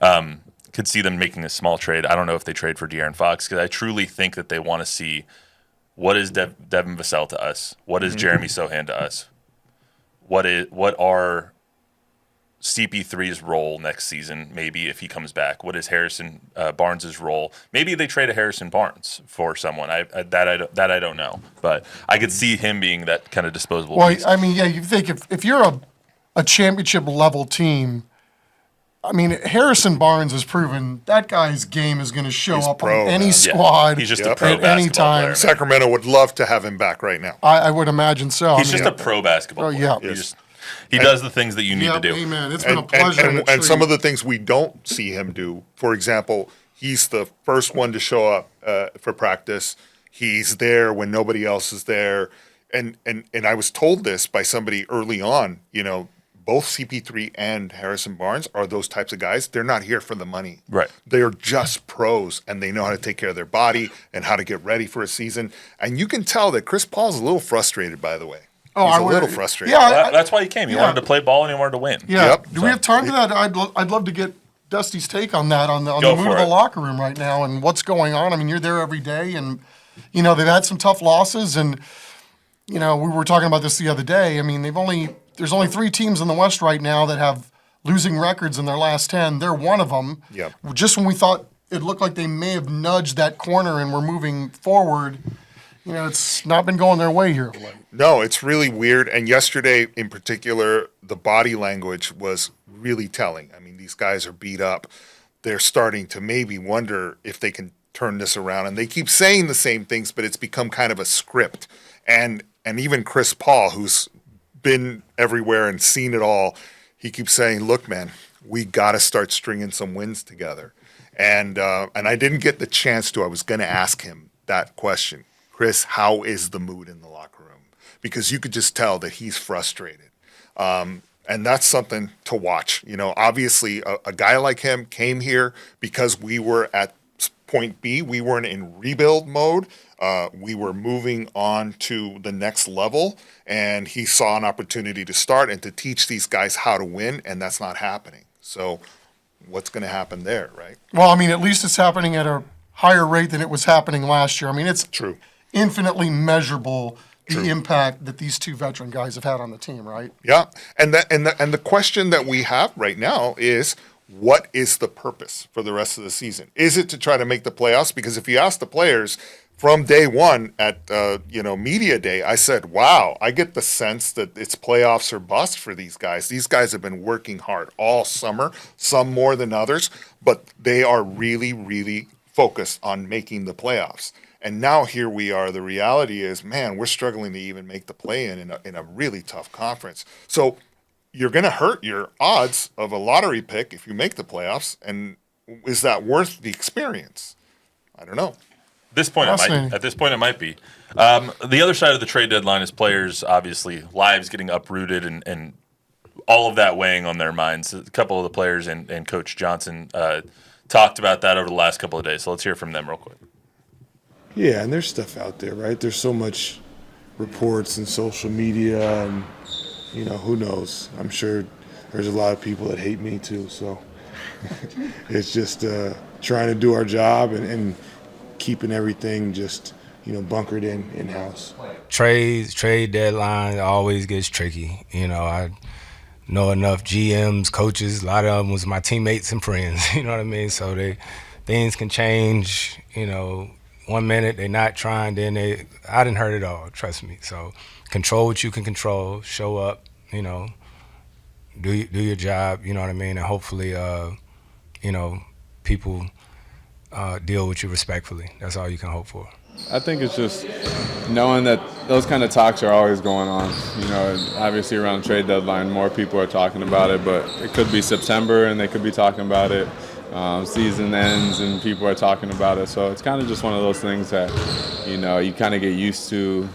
[SPEAKER 2] Could see them making a small trade. I don't know if they trade for De'Aaron Fox because I truly think that they want to see what is Devin Vassell to us, what is Jeremy Sohan to us, what are CP3's role next season, maybe if he comes back, what is Harrison Barnes' role? Maybe they trade a Harrison Barnes for someone. I don't know, but I could see him being that kind of disposable piece.
[SPEAKER 4] I mean, you think if you're a championship level team, I mean, Harrison Barnes has proven that guy's game is going to show up
[SPEAKER 3] pro,
[SPEAKER 4] on any
[SPEAKER 3] man.
[SPEAKER 4] squad
[SPEAKER 2] He's just a pro
[SPEAKER 4] at
[SPEAKER 2] basketball
[SPEAKER 4] any time.
[SPEAKER 2] player.
[SPEAKER 3] Sacramento would love to have him back right now.
[SPEAKER 4] I would imagine so.
[SPEAKER 2] He's just a pro basketball player.
[SPEAKER 4] yeah.
[SPEAKER 2] He does the things that you need to do.
[SPEAKER 4] Amen. It's been a pleasure.
[SPEAKER 3] And some of the things we don't see him do. For example, he's the first one to show up for practice. He's there when nobody else is there. And I was told this by somebody early on, both CP3 and Harrison Barnes are those types of guys. They're not here for the money.
[SPEAKER 2] Right.
[SPEAKER 3] They're just pros, and they know how to take care of their body and how to get ready for a season. And you can tell that Chris Paul's a little frustrated, by the way. He's a little frustrated.
[SPEAKER 4] Yeah,
[SPEAKER 2] Well, that's why he came. He wanted to play ball and he wanted to win.
[SPEAKER 4] Yeah.
[SPEAKER 3] Yep.
[SPEAKER 4] Do we have time for that? I'd love to get Dusty's take on that, on the
[SPEAKER 2] Go
[SPEAKER 4] mood
[SPEAKER 2] for
[SPEAKER 4] of the
[SPEAKER 2] it.
[SPEAKER 4] locker room right now and what's going on. I mean, you're there every day, and they've had some tough losses, and we were talking about this the other day. I mean, there's only 3 teams in the West right now that have losing records in their last 10. They're one of them.
[SPEAKER 3] Yep.
[SPEAKER 4] Just when we thought it looked like they may have nudged that corner and were moving forward, it's not been going their way here of late.
[SPEAKER 3] No, it's really weird. And yesterday, in particular, the body language was really telling. I mean, these guys are beat up. They're starting to maybe wonder if they can turn this around. And they keep saying the same things, but it's become kind of a script. And even Chris Paul, who's been everywhere and seen it all, he keeps saying, look, man, we got to start stringing some wins together. And I didn't get the chance to. I was going to ask him that question. Chris, how is the mood in the locker room? Because you could just tell that he's frustrated. And that's something to watch. Obviously, a guy like him came here because we were at point B. We weren't in rebuild mode. We were moving on to the next level, and he saw an opportunity to start and to teach these guys how to win, and that's not happening. So what's going to happen there, right?
[SPEAKER 4] Well, I mean, at least it's happening at a higher rate than it was happening last year. I mean, it's
[SPEAKER 3] True.
[SPEAKER 4] infinitely measurable, the impact that these 2 veteran guys have had on the team, right?
[SPEAKER 3] Yeah, and the question that we have right now is, what is the purpose for the rest of the season? Is it to try to make the playoffs? Because if you ask the players from day one at media day, I said, wow, I get the sense that it's playoffs or bust for these guys. These guys have been working hard all summer, some more than others, but they are really, really focused on making the playoffs. And now here we are. The reality is, man, we're struggling to even make the play-in in a really tough conference. So you're going to hurt your odds of a lottery pick if you make the playoffs. And is that worth the experience? I don't know.
[SPEAKER 2] At this point, it might be. The other side of the trade deadline is players, obviously, lives getting uprooted and all of that weighing on their minds. A couple of the players and Coach Johnson talked about that over the last couple of days. So let's hear from them real quick.
[SPEAKER 6] Yeah, and there's stuff out there, right? There's so much reports and social media, and who knows? I'm sure there's a lot of people that hate me too. So it's just trying to do our job and keeping everything just bunkered in-house.
[SPEAKER 7] Trade deadline always gets tricky. I know enough GMs, coaches. A lot of them was my teammates and friends. You know what I mean? So things can change. 1 minute they're not trying, then I didn't hurt it all. Trust me. So control what you can control. Show up. Do your job. You know what I mean? And hopefully, people deal with you respectfully. That's all you can hope for.
[SPEAKER 8] I think it's just knowing that those kind of talks are always going on. Obviously around the trade deadline, more people are talking about it, but it could be September and they could be talking about it. Season ends and people are talking about it. So it's kind of just one of those things that, you kind of get used to,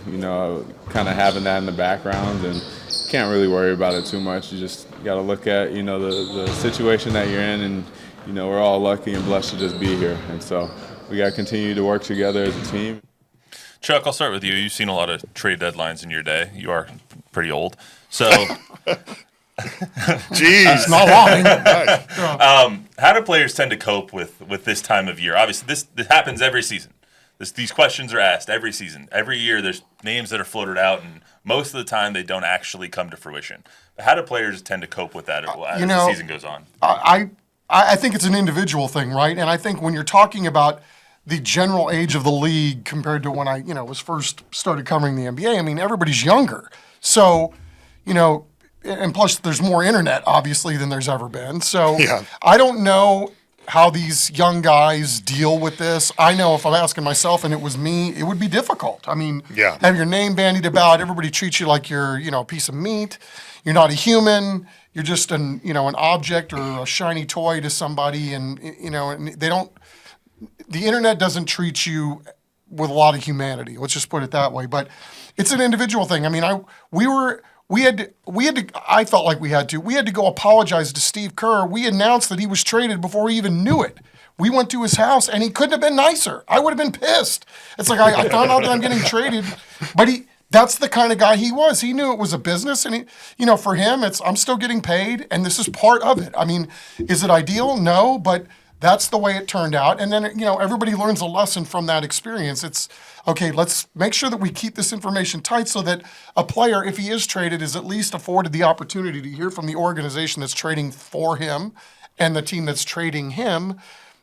[SPEAKER 8] kind of having that in the background and can't really worry about it too much. You just got to look at, the situation that you're in, and, we're all lucky and blessed to just be here. And so we got to continue to work together as a team.
[SPEAKER 2] Chuck, I'll start with you. You've seen a lot of trade deadlines in your day. You are pretty old. So
[SPEAKER 3] Jeez.
[SPEAKER 4] Not lying.
[SPEAKER 2] how do players tend to cope with this time of year? Obviously, this happens every season. These questions are asked every season. Every year there's names that are floated out, and most of the time they don't actually come to fruition. But how do players tend to cope with that as the season goes on?
[SPEAKER 4] I think it's an individual thing, right? And I think when you're talking about the general age of the league compared to when I, was first started covering the NBA, I mean, everybody's younger. So, and plus there's more internet, obviously, than there's ever been. So
[SPEAKER 3] Yeah.
[SPEAKER 4] I don't know how these young guys deal with this. I know if I'm asking myself and it was me, it would be difficult. I mean,
[SPEAKER 3] Yeah.
[SPEAKER 4] have your name bandied about, everybody treats you like you're, a piece of meat. You're not a human. You're just an object or a shiny toy to somebody, and and they don't. The internet doesn't treat you with a lot of humanity. Let's just put it that way. But it's an individual thing. I mean, I felt like we had to go apologize to Steve Kerr. We announced that he was traded before he even knew it. We went to his house and he couldn't have been nicer. I would have been pissed. It's like I found out that I'm getting traded, but that's the kind of guy he was. He knew it was a business, and for him, I'm still getting paid, and this is part of it. I mean, is it ideal? No, but that's the way it turned out. And then, everybody learns a lesson from that experience. It's, okay, let's make sure that we keep this information tight so that a player, if he is traded, is at least afforded the opportunity to hear from the organization that's trading for him and the team that's trading him.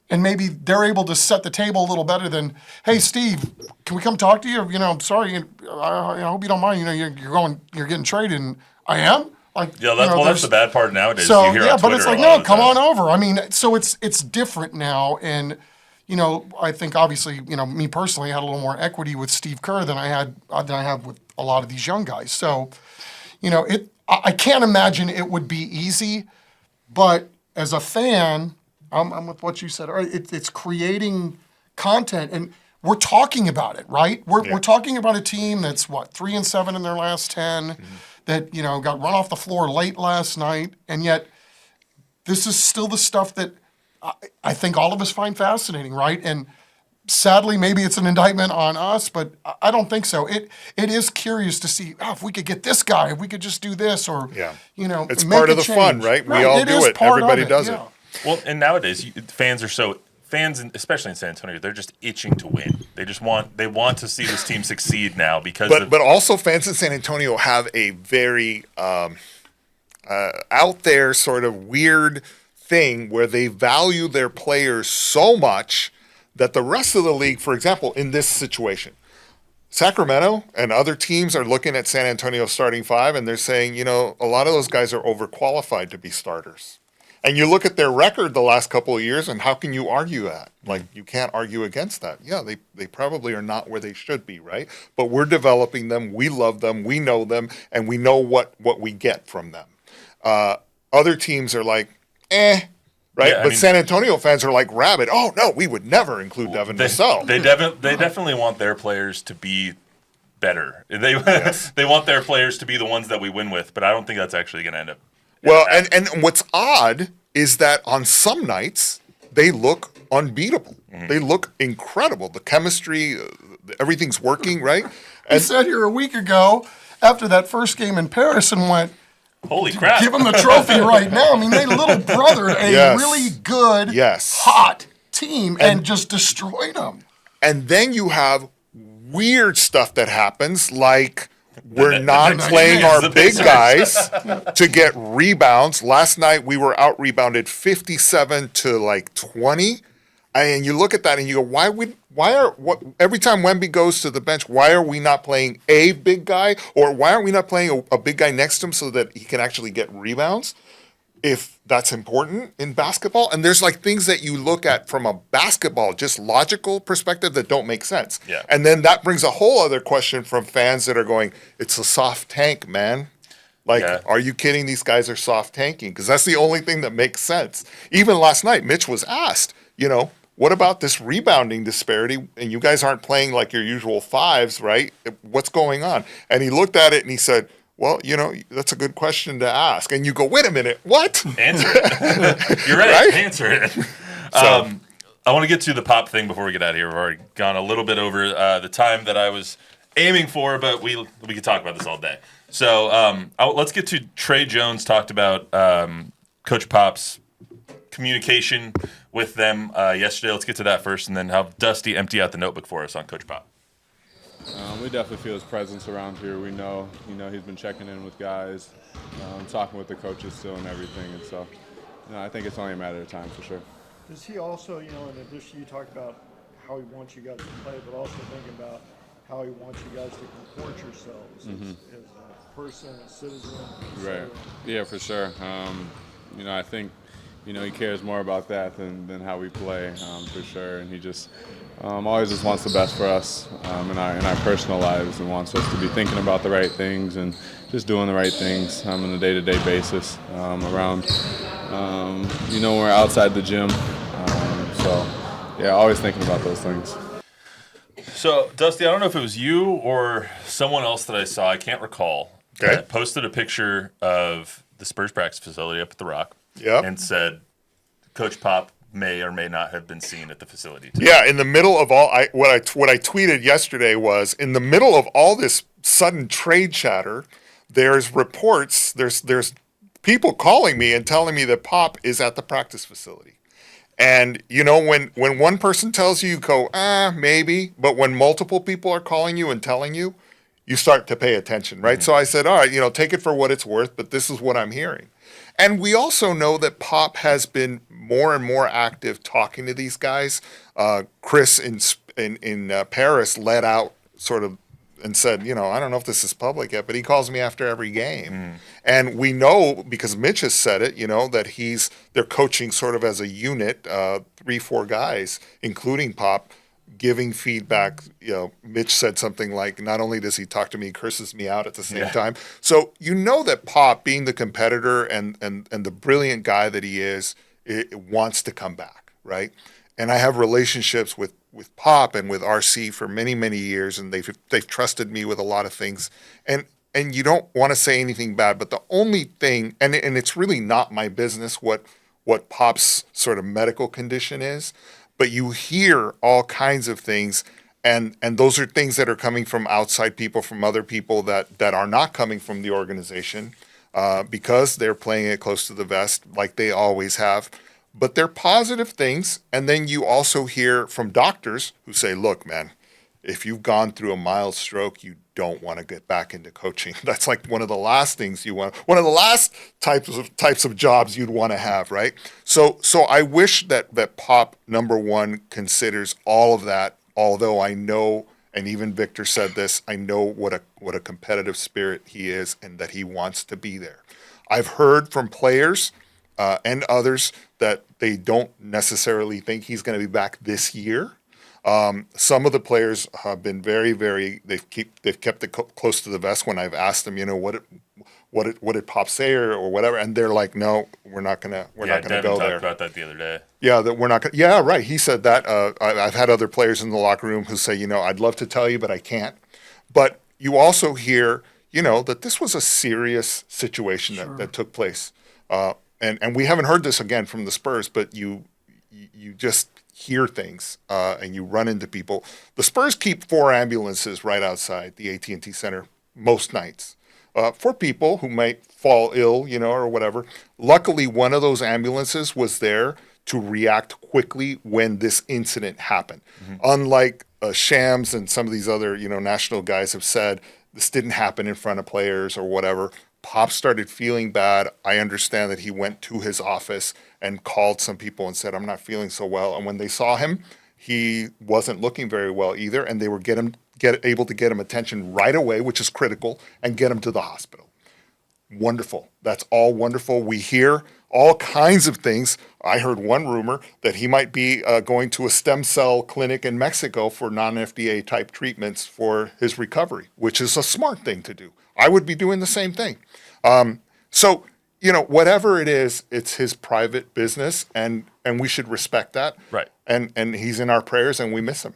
[SPEAKER 4] And maybe they're able to set the table a little better than, hey, Steve, can we come talk to you? I'm sorry, I hope you don't mind. You're getting traded, and I am. Like,
[SPEAKER 2] Yeah, that's the bad part nowadays.
[SPEAKER 4] So
[SPEAKER 2] You hear on
[SPEAKER 4] but
[SPEAKER 2] Twitter
[SPEAKER 4] it's like,
[SPEAKER 2] a lot
[SPEAKER 4] no,
[SPEAKER 2] of
[SPEAKER 4] come
[SPEAKER 2] times.
[SPEAKER 4] on over. I mean, so it's different now, and I think obviously, me personally, I had a little more equity with Steve Kerr than I have with a lot of these young guys. So, I can't imagine it would be easy, but as a fan, I'm with what you said. All right, it's creating content, and we're talking about it, right? We're talking about a team that's 3-7 in their last 10, that got run off the floor late last night, and yet this is still the stuff that I think all of us find fascinating, right? And sadly, maybe it's an indictment on us, but I don't think so. It is curious to see if we could get this guy, if we could just do this, or
[SPEAKER 3] It's
[SPEAKER 4] make
[SPEAKER 3] part
[SPEAKER 4] a
[SPEAKER 3] of the
[SPEAKER 4] change.
[SPEAKER 3] fun, right? We all do
[SPEAKER 4] is
[SPEAKER 3] it.
[SPEAKER 4] part of
[SPEAKER 3] Everybody does it.
[SPEAKER 4] yeah.
[SPEAKER 2] Well, and nowadays fans, especially in San Antonio, they're just itching to win. They want to see this team succeed now because.
[SPEAKER 3] But also fans in San Antonio have a very out there sort of weird thing where they value their players so much that the rest of the league, for example, in this situation, Sacramento and other teams are looking at San Antonio's starting five and they're saying, a lot of those guys are overqualified to be starters. And you look at their record the last couple of years, and how can you argue that? Like, you can't argue against that. Yeah, they probably are not where they should be, right? But we're developing them. We love them. We know them. And we know what we get from them. Other teams are like, right?
[SPEAKER 2] Yeah,
[SPEAKER 3] but San Antonio fans are like rabid. Oh, no, we would never include Devin Vassell.
[SPEAKER 2] They definitely want their players to be better. They want their players to be the ones that we win with, but I don't think that's actually going to end up
[SPEAKER 3] Well, and what's odd is that on some nights they look unbeatable. They look incredible. The chemistry, everything's working, right?
[SPEAKER 4] I sat here a week ago after that first game in Paris and went,
[SPEAKER 2] Holy crap.
[SPEAKER 4] give them the trophy right now. I mean, they little brothered a
[SPEAKER 3] Yes.
[SPEAKER 4] really good,
[SPEAKER 3] Yes.
[SPEAKER 4] hot team and just destroyed them.
[SPEAKER 3] And then you have weird stuff that happens, like we're not playing our
[SPEAKER 2] the
[SPEAKER 3] big
[SPEAKER 2] Pacers.
[SPEAKER 3] guys to get rebounds. Last night we were out rebounded 57 to like 20. And you look at that and you go, every time Wemby goes to the bench, why are we not playing a big guy, or why aren't we not playing a big guy next to him so that he can actually get rebounds? If that's important in basketball. And there's like things that you look at from a basketball, just logical perspective that don't make sense.
[SPEAKER 2] Yeah.
[SPEAKER 3] And then that brings a whole other question from fans that are going, it's a soft tank, man. Like, are you kidding? These guys are soft tanking, because that's the only thing that makes sense. Even last night, Mitch was asked, what about this rebounding disparity? And you guys aren't playing like your usual fives, right? What's going on? And he looked at it and he said, well, that's a good question to ask. And you go, wait a minute, what?
[SPEAKER 2] Answer it. You're right. Answer it.
[SPEAKER 3] So,
[SPEAKER 2] I want to get to the Pop thing before we get out of here. We've already gone a little bit over the time that I was aiming for, but we could talk about this all day. So let's get to Trey Jones talked about Coach Pop's communication with them yesterday. Let's get to that first, and then have Dusty empty out the notebook for us on Coach Pop.
[SPEAKER 8] We definitely feel his presence around here. We know, he's been checking in with guys, talking with the coaches still and everything. And so, I think it's only a matter of time for sure.
[SPEAKER 9] Does he also, in addition, you talked about how he wants you guys to play, but also thinking about how he wants you guys to comport yourselves as a person, a citizen.
[SPEAKER 8] Right. Yeah, for sure. I think, he cares more about that than how we play, for sure. And he just always just wants the best for us in our personal lives, and wants us to be thinking about the right things and just doing the right things on a day-to-day basis around, when we're outside the gym. Always thinking about those things.
[SPEAKER 2] So, Dusty, I don't know if it was you or someone else that I saw, I can't recall, that posted a picture of the Spurs practice facility up at the Rock.
[SPEAKER 3] Yep.
[SPEAKER 2] And said Coach Pop may or may not have been seen at the facility today.
[SPEAKER 3] Yeah, in the middle of what I tweeted yesterday was, in the middle of all this sudden trade chatter, there's reports, there's people calling me and telling me that Pop is at the practice facility. And, when one person tells you, you go, maybe. But when multiple people are calling you and telling you, you start to pay attention, right? Mm-hmm. So I said, all right, take it for what it's worth, but this is what I'm hearing. And we also know that Pop has been more and more active talking to these guys. Chris in Paris let out sort of and said, I don't know if this is public yet, but he calls me after every game. Mm. And we know, because Mitch has said it, that they're coaching sort of as a unit, 3-4 guys, including Pop, giving feedback. Mitch said something like, not only does he talk to me, he curses me out at the same time. So that Pop, being the competitor and the brilliant guy that he is, wants to come back, right? And I have relationships with Pop and with RC for many, many years, and they've trusted me with a lot of things. And you don't want to say anything bad, but the only thing, and it's really not my business what Pop's sort of medical condition is, but you hear all kinds of things, and those are things that are coming from outside people, from other people that are not coming from the organization, because they're playing it close to the vest like they always have. But they're positive things. And then you also hear from doctors who say, look, man, if you've gone through a mild stroke, you don't want to get back into coaching. That's like one of the last things you want, one of the last types of jobs you'd want to have, right? So I wish that Pop, number one, considers all of that, although I know, and even Victor said this, I know what a competitive spirit he is and that he wants to be there. I've heard from players and others that they don't necessarily think he's going to be back this year. Some of the players have been very, very. They've kept it close to the vest when I've asked them, what did Pop say or whatever, and they're like, no, we're not gonna go there.
[SPEAKER 2] Talked about that the other day.
[SPEAKER 3] Yeah, that we're not gonna. Yeah, right. He said that. I've had other players in the locker room who say, I'd love to tell you, but I can't. But you also hear, that this was a serious situation that took place. And we haven't heard this again from the Spurs, but you just hear things and you run into people. The Spurs keep 4 ambulances right outside the AT&T Center most nights for people who might fall ill, or whatever. Luckily, one of those ambulances was there to react quickly when this incident happened. Unlike Shams and some of these other, national guys have said, this didn't happen in front of players or whatever. Pop started feeling bad. I understand that he went to his office and called some people and said, I'm not feeling so well. And when they saw him, he wasn't looking very well either. And they were able to get him attention right away, which is critical, and get him to the hospital. Wonderful. That's all wonderful. We hear all kinds of things. I heard one rumor that he might be going to a stem cell clinic in Mexico for non-FDA type treatments for his recovery, which is a smart thing to do. I would be doing the same thing. So, whatever it is, it's his private business, and we should respect that.
[SPEAKER 2] Right.
[SPEAKER 3] And he's in our prayers, and we miss him.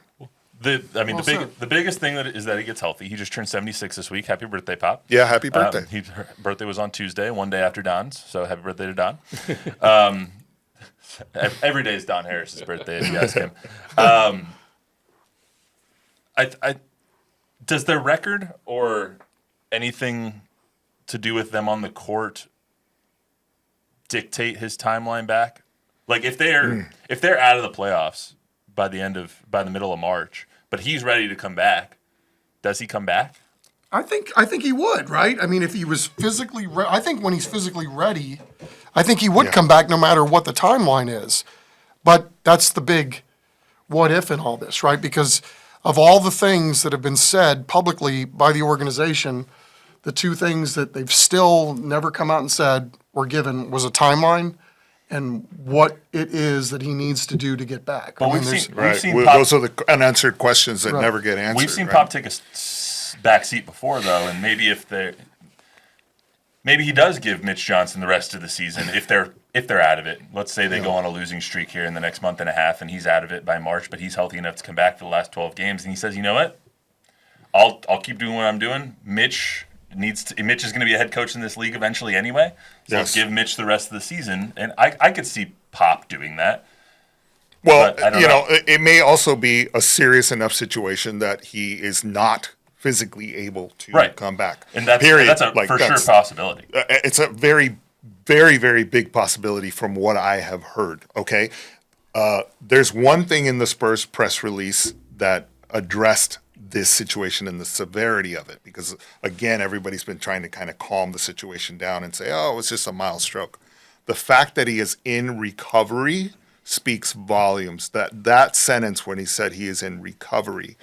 [SPEAKER 2] The biggest thing is that he gets healthy. He just turned 76 this week. Happy birthday, Pop.
[SPEAKER 3] Yeah, happy birthday.
[SPEAKER 2] His birthday was on Tuesday, one day after Don's. So happy birthday to Don. Every day is Don Harris's birthday, if you ask him. Does their record or anything to do with them on the court dictate his timeline back? Like if they're out of the playoffs by the middle of March, but he's ready to come back, does he come back?
[SPEAKER 4] I think he would, right? I mean, if he was physically I think when he's physically ready, I think he would come back no matter what the timeline is. But that's the big what if in all this, right? Because of all the things that have been said publicly by the organization, the 2 things that they've still never come out and said or given was a timeline and what it is that he needs to do to get back.
[SPEAKER 2] But we've seen Pop,
[SPEAKER 3] those are the unanswered questions that never get answered.
[SPEAKER 2] We've seen Pop take a back seat before, though, and maybe he does give Mitch Johnson the rest of the season if they're out of it. Let's say they go on a losing streak here in the next month and a half, and he's out of it by March, but he's healthy enough to come back for the last 12 games, and he says, you know what? I'll keep doing what I'm doing. Mitch is going to be a head coach in this league eventually anyway. So let's give Mitch the rest of the season. And I could see Pop doing that.
[SPEAKER 3] Well, it may also be a serious enough situation that he is not physically able to come back.
[SPEAKER 2] And that's a sure possibility.
[SPEAKER 3] It's a very, very, very big possibility from what I have heard, okay? There's one thing in the Spurs press release that addressed this situation and the severity of it, because again, everybody's been trying to kind of calm the situation down and say, oh, it's just a mild stroke. The fact that he is in recovery speaks volumes. That sentence when he said he is in recovery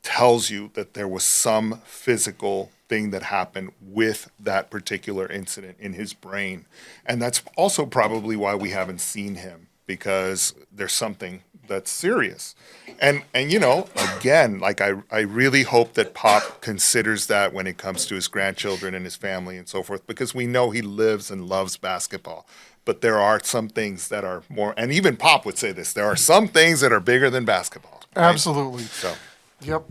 [SPEAKER 3] tells you that there was some physical thing that happened with that particular incident in his brain. And that's also probably why we haven't seen him, because there's something that's serious. And again, like I really hope that Pop considers that when it comes to his grandchildren and his family and so forth, because we know he lives and loves basketball. But there are some things that are more, and even Pop would say this, there are some things that are bigger than basketball. Right?
[SPEAKER 4] Absolutely.
[SPEAKER 3] So,
[SPEAKER 4] yep.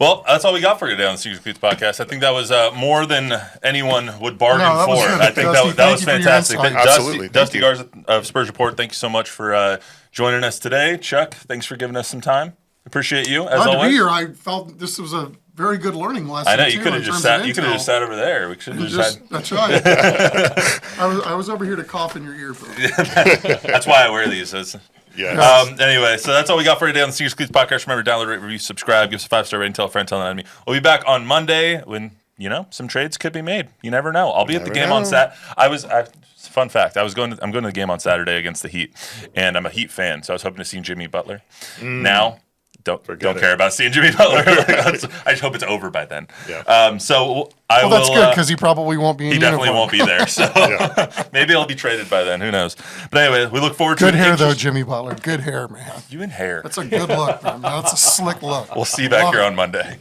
[SPEAKER 2] Well, that's all we got for today on the Sneakers and Cleats podcast. I think that was more than anyone would bargain for. I think that was fantastic.
[SPEAKER 3] Absolutely.
[SPEAKER 2] Dusty Garza of Spurs Report, thank you so much for joining us today. Chuck, thanks for giving us some time. Appreciate you, as
[SPEAKER 4] Glad
[SPEAKER 2] always.
[SPEAKER 4] to be here. I felt this was a very good learning lesson.
[SPEAKER 2] I know, you could have just sat. You could have just sat over there. We should have just had.
[SPEAKER 4] That's right. I was over here to cough in your ear.
[SPEAKER 2] That's why I wear these.
[SPEAKER 3] yes.
[SPEAKER 2] Anyway, so that's all we got for today on the Sneakers and Cleats podcast. Remember, download, rate, review, subscribe, give us a 5-star rating, tell a friend, tell an enemy. We'll be back on Monday when some trades could be made. You never know. I'll be at the game on Saturday. Fun fact: I'm going to the game on Saturday against the Heat, and I'm a Heat fan, so I was hoping to see Jimmy Butler. Now. Don't care about seeing Jimmy Butler. I just hope it's over by then.
[SPEAKER 3] Yeah.
[SPEAKER 2] That's
[SPEAKER 4] good because he probably won't be in uniform.
[SPEAKER 2] Definitely won't be there. So maybe I'll be traded by then. Who knows? But anyway, we look forward to
[SPEAKER 4] good hair though, Jimmy Butler. Good hair, man.
[SPEAKER 2] You and hair.
[SPEAKER 4] That's a good look, man. That's a slick look.
[SPEAKER 2] We'll see you back here on Monday.